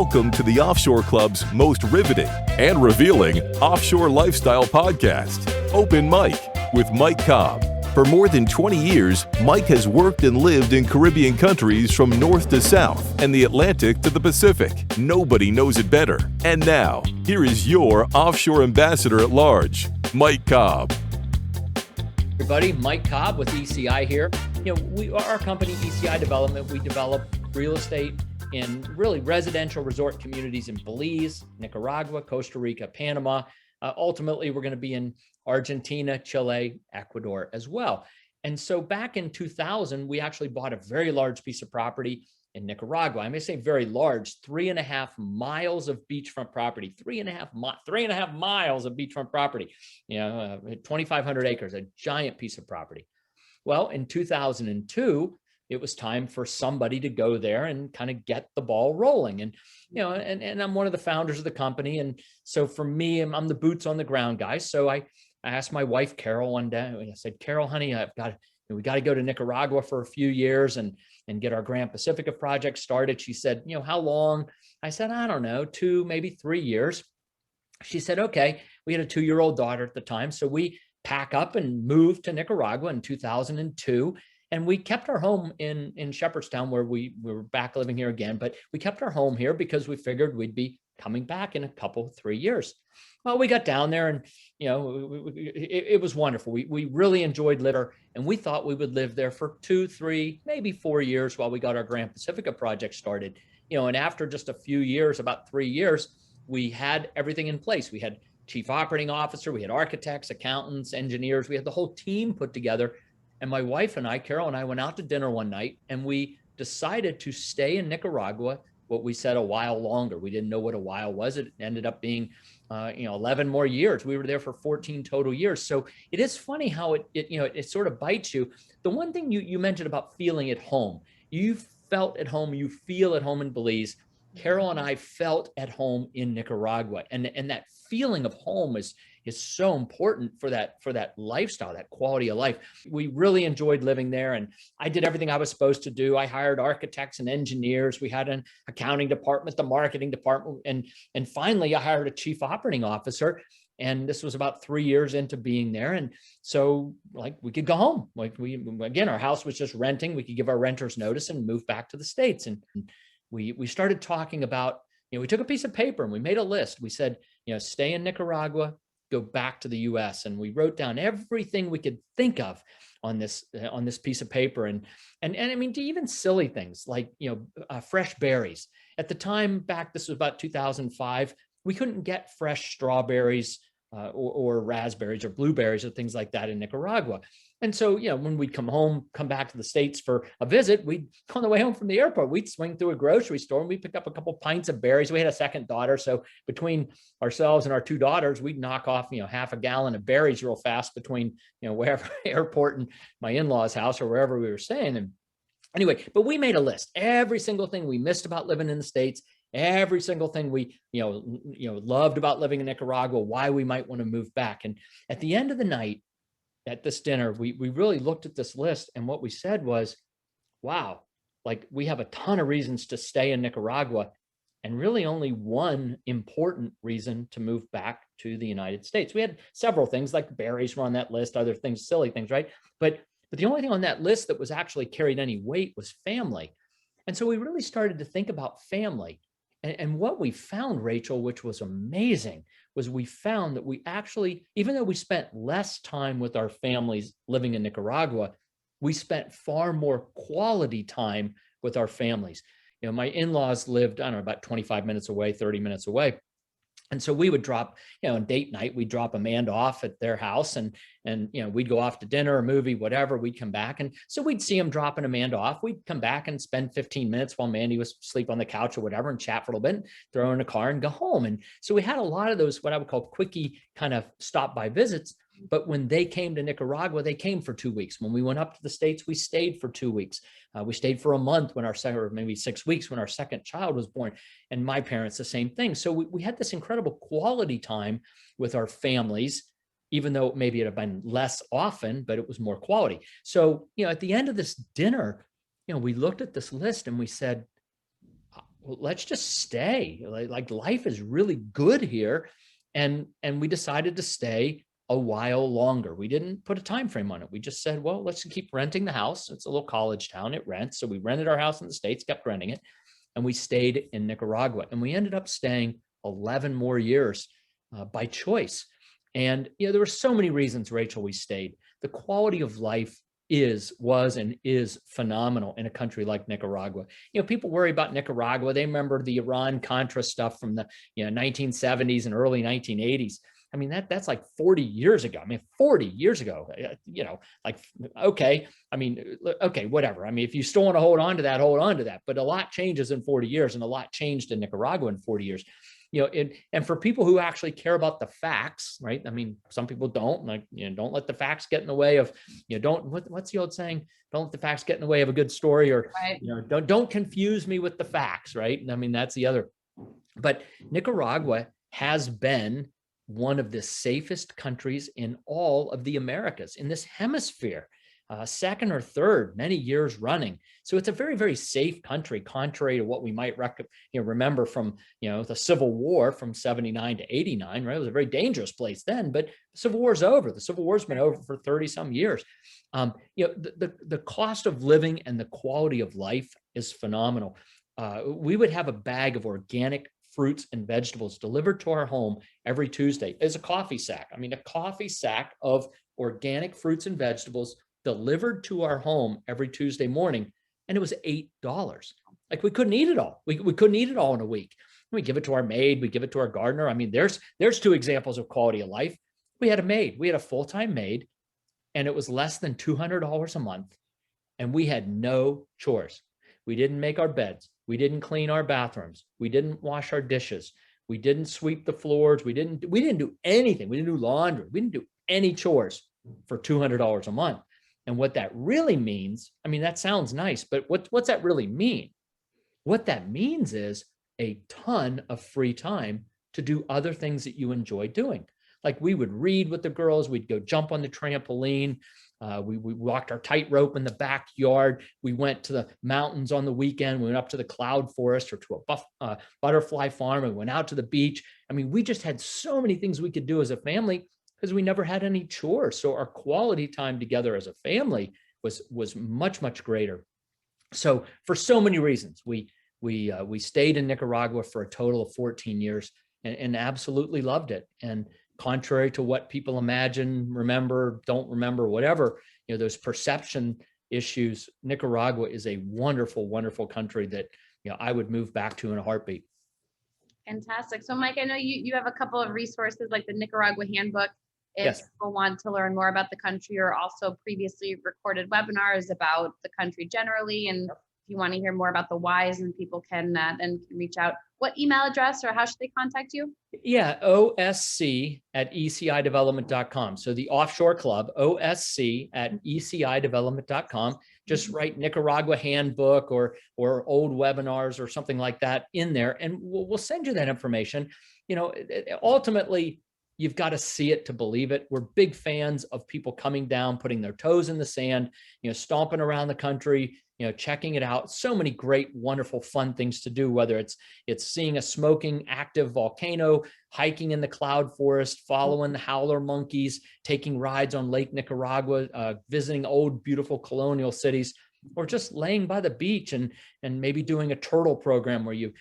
Welcome to the Offshore Club's most riveting and revealing offshore lifestyle podcast, Open Mike, with Mike Cobb. For more than 20 years, Mike has worked and lived in Caribbean countries from north to south and the Atlantic to the Pacific. Nobody knows it better. And now, here is your offshore ambassador at large, Mike Cobb. Everybody, Mike Cobb with ECI here. Our company, ECI Development, we develop real estate in really residential resort communities in Belize, Nicaragua, Costa Rica, Panama. Ultimately, we're going to be in Argentina, Chile, Ecuador as well. And so back in 2000, we actually bought a very large piece of property in Nicaragua. I may say very large, 3.5 miles of beachfront property, 3.5 miles of beachfront property, 2,500 acres, a giant piece of property. Well, in 2002, it was time for somebody to go there and kind of get the ball rolling. And, and I'm one of the founders of the company. And so for me, I'm the boots on the ground guy. So I asked my wife, Carol, one day, I said, Carol, honey, we got to go to Nicaragua for a few years and get our Grand Pacifica project started. She said, how long? I said, I don't know, 2, maybe 3 years. She said, okay. We had a 2-year-old daughter at the time. So we pack up and moved to Nicaragua in 2002. And we kept our home in Shepherdstown, where we were back living here again. But we kept our home here because we figured we'd be coming back in a couple, 3 years. Well, we got down there and, it was wonderful. We really enjoyed living there, and we thought we would live there for 2, 3, maybe 4 years while we got our Grand Pacifica project started. And after just a few years, about 3 years, we had everything in place. We had chief operating officer, we had architects, accountants, engineers, we had the whole team put together. And my wife and I, Carol and I, went out to dinner one night, and we decided to stay in Nicaragua, what we said, a while longer. We didn't know what a while was. It ended up being, 11 more years. We were there for 14 total years. So it is funny how it sort of bites you. The one thing you mentioned about feeling at home, you felt at home, you feel at home in Belize. Carol and I felt at home in Nicaragua, and that feeling of home is so important for that lifestyle, that quality of life. We really enjoyed living there, and I did everything I was supposed to do. I hired architects and engineers. We had an accounting department, the marketing department, and finally I hired a chief operating officer. And this was about 3 years into being there. And so we could go home. Our house was just renting. We could give our renters notice and move back to the States. And we started talking about, we took a piece of paper and we made a list. We said, stay in Nicaragua, go back to the US. And we wrote down everything we could think of on this piece of paper. And I mean, to even silly things like, fresh berries. At the time back, this was about 2005, we couldn't get fresh strawberries or raspberries or blueberries or things like that in Nicaragua. And so, when we'd come back to the States for a visit, on the way home from the airport, we'd swing through a grocery store and we'd pick up a couple pints of berries. We had a second daughter. So between ourselves and our 2 daughters, we'd knock off, half a gallon of berries real fast between, wherever airport and my in-laws' house or wherever we were staying. And anyway, but we made a list. Every single thing we missed about living in the States, every single thing we, loved about living in Nicaragua, why we might want to move back. And at the end of the night, at this dinner, we really looked at this list, and what we said was, wow, we have a ton of reasons to stay in Nicaragua, and really only one important reason to move back to the United States. We had several things like berries were on that list, other things, silly things, right? But the only thing on that list that was actually carried any weight was family. And so we really started to think about family. And what we found, Rachel, which was amazing, was we found that we actually, even though we spent less time with our families living in Nicaragua, we spent far more quality time with our families. My in-laws lived, I don't know, about 25 minutes away, 30 minutes away. And so we would drop, on date night, we'd drop Amanda off at their house and we'd go off to dinner or movie, whatever, we'd come back. And so we'd see them dropping Amanda off. We'd come back and spend 15 minutes while Mandy was asleep on the couch or whatever and chat for a little bit, throw her in the car and go home. And so we had a lot of those, what I would call quickie kind of stop by visits. But when they came to Nicaragua, they came for 2 weeks. When we went up to the States, we stayed for 2 weeks. We stayed for a month when or maybe 6 weeks when our second child was born. And my parents, the same thing. So we had this incredible quality time with our families, even though maybe it had been less often, but it was more quality. So, at the end of this dinner, we looked at this list and we said, well, let's just stay. Like life is really good here. And we decided to stay a while longer. We didn't put a time frame on it. We just said, well, let's keep renting the house. It's a little college town. It rents. So we rented our house in the States, kept renting it, and we stayed in Nicaragua. And we ended up staying 11 more years by choice. And there were so many reasons, Rachel, we stayed. The quality of life was and is phenomenal in a country like Nicaragua. People worry about Nicaragua. They remember the Iran-Contra stuff from the 1970s and early 1980s. I mean, that's like 40 years ago. I mean, 40 years ago, okay. I mean, okay, whatever. I mean, if you still want to hold on to that, hold on to that. But a lot changes in 40 years, and a lot changed in Nicaragua in 40 years. And for people who actually care about the facts, right? I mean, some people don't, don't let the facts get in the way of, what's the old saying? Don't let the facts get in the way of a good story, or, right. Don't confuse me with the facts, right? I mean, that's the other. But Nicaragua has been one of the safest countries in all of the Americas, in this hemisphere. Second or third, many years running. So it's a very, very safe country, contrary to what we might remember from the Civil War from 79 to 89. Right, it was a very dangerous place then, but the Civil War's over. The Civil War's been over for 30 some years. The cost of living and the quality of life is phenomenal. We would have a bag of organic fruits and vegetables delivered to our home every Tuesday as a coffee sack. I mean, a coffee sack of organic fruits and vegetables delivered to our home every Tuesday morning, and it was $8. Like, we couldn't eat it all. We couldn't eat it all in a week. We give it to our maid, we give it to our gardener. I mean, there's two examples of quality of life. We had a maid, we had a full-time maid, and it was less than $200 a month, and we had no chores. We didn't make our beds. We didn't clean our bathrooms. We didn't wash our dishes. We didn't sweep the floors. We didn't do anything. We didn't do laundry. We didn't do any chores for $200 a month. And what that really means, I mean, that sounds nice, but what's that really mean? What that means is a ton of free time to do other things that you enjoy doing. Like, we would read with the girls. We'd go jump on the trampoline. We walked our tightrope in the backyard. We went to the mountains on the weekend. We went up to the cloud forest or to a butterfly farm, and went out to the beach. I mean, we just had so many things we could do as a family because we never had any chores. So our quality time together as a family was much, much greater. So for so many reasons, we stayed in Nicaragua for a total of 14 years and absolutely loved it. And contrary to what people imagine, remember, don't remember, whatever, those perception issues, Nicaragua is a wonderful, wonderful country that, I would move back to in a heartbeat. Fantastic. So Mike, I know you have a couple of resources like the Nicaragua Handbook. If Yes. people want to learn more about the country, or also previously recorded webinars about the country generally. And if you want to hear more about the whys, and people can then reach out. What email address, or how should they contact you? Yeah, osc@ecidevelopment.com. So the Offshore Club, osc@ecidevelopment.com. Just write Nicaragua Handbook or old webinars or something like that in there, and we'll send you that information. Ultimately, you've got to see it to believe it. We're big fans of people coming down, putting their toes in the sand, stomping around the country, checking it out. So many great, wonderful, fun things to do, whether it's seeing a smoking active volcano, hiking in the cloud forest, following the howler monkeys, taking rides on Lake Nicaragua, visiting old, beautiful colonial cities, or just laying by the beach and maybe doing a turtle program where you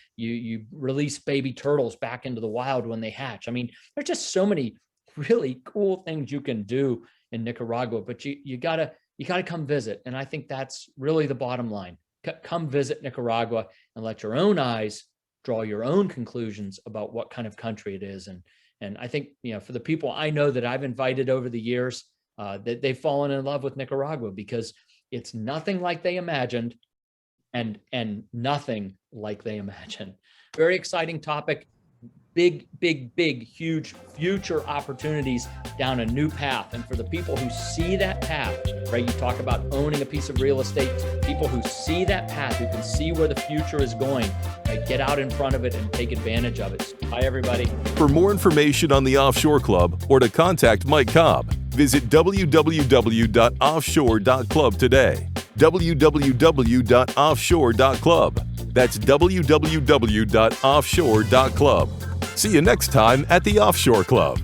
release baby turtles back into the wild when they hatch. I mean, there's just so many really cool things you can do in Nicaragua, but you gotta come visit. And I think that's really the bottom line. Come visit Nicaragua and let your own eyes draw your own conclusions about what kind of country it is. And I think, for the people I know that I've invited over the years, that they've fallen in love with Nicaragua because it's nothing like they imagined and nothing like they imagined. Very exciting topic. Big, huge future opportunities down a new path. And for the people who see that path, right? You talk about owning a piece of real estate, people who see that path, who can see where the future is going, right? Get out in front of it and take advantage of it. Bye, everybody. For more information on the Offshore Club or to contact Mike Cobb, visit www.offshore.club today. www.offshore.club. That's www.offshore.club. See you next time at the Offshore Club.